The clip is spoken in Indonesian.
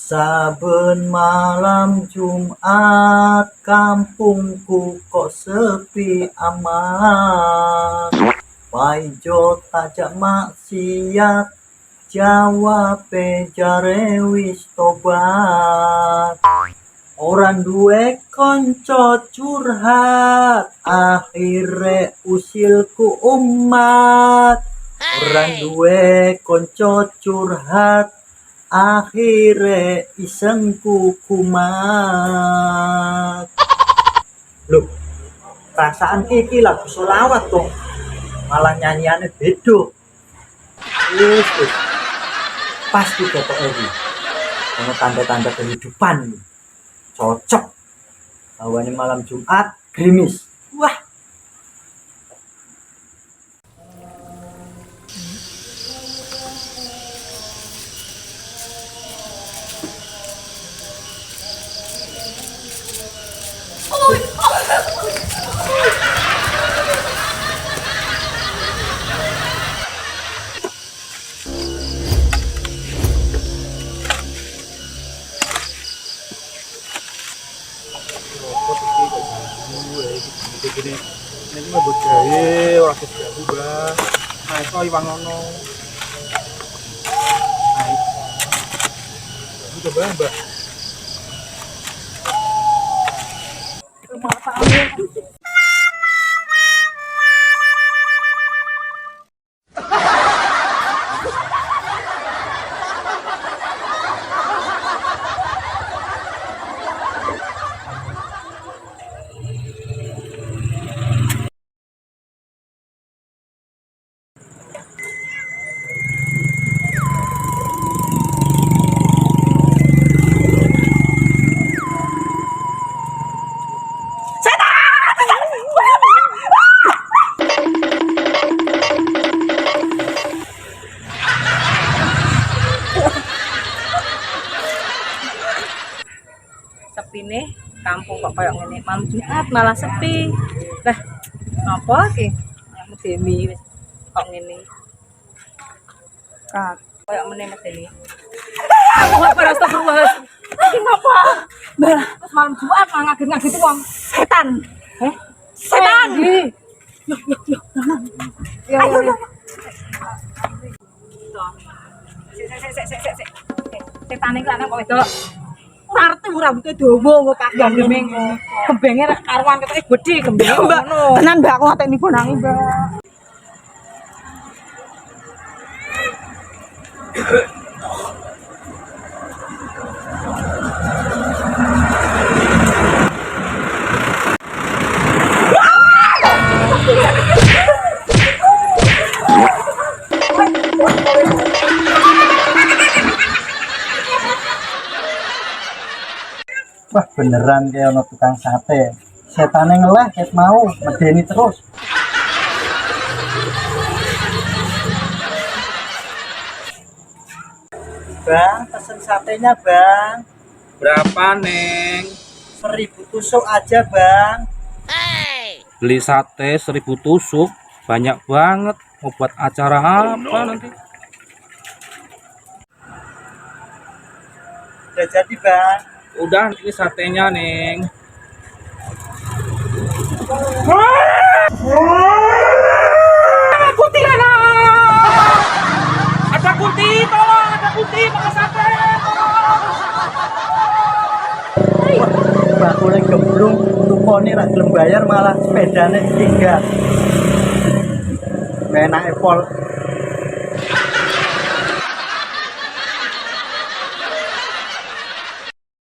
Saben malam Jumat kampungku kok sepi amat. Paijo tajak maksiat, jawabe jare wis tobat. Orang duwe konco curhat, akhire usilku umat. Orang duwe konco curhat, akhire isengku kumat. Loh, perasaan iki lagu selawat kok malah nyanyiannya beda. Wis pasti ketok iki. Ono tanda-tanda kehidupan. Cocok. Hawane malam Jumat gerimis. Wah. Ini mah budaya orang kejagu bang. Nah itu iwang ono. Nah itu coba mbak. Sepi nih kampung kok kayak ngene, malam Jumat malah sepi. Lah apa iki medeni wis kok ngene kak kayak meneh medeni apa astagfirullah iki ngapa nah malam Jumat malah ngaget-ngaget wong setan setan yo setan iki lan kok wedok arti rambutnya dawa kok kagak gemeng gembenge nek karuan ketoke gedhe gembenge ngono. Tenan Mbak aku ngateni bonangi Mbak. Wah beneran kayak ono tukang sate. Setane ngeleh ket mau medeni terus. Bang, pesen satenya bang. Berapa neng? 1000 tusuk aja bang. Beli sate 1000 tusuk, banyak banget. Mau buat acara apa nanti? Udah jadi bang. Udah ini satenya neng. Kunti ada kunti, tolong ada kunti pakai sate. Bakule gemblung, tukone ra gelem bayar malah sepedane ditinggal. Enake pol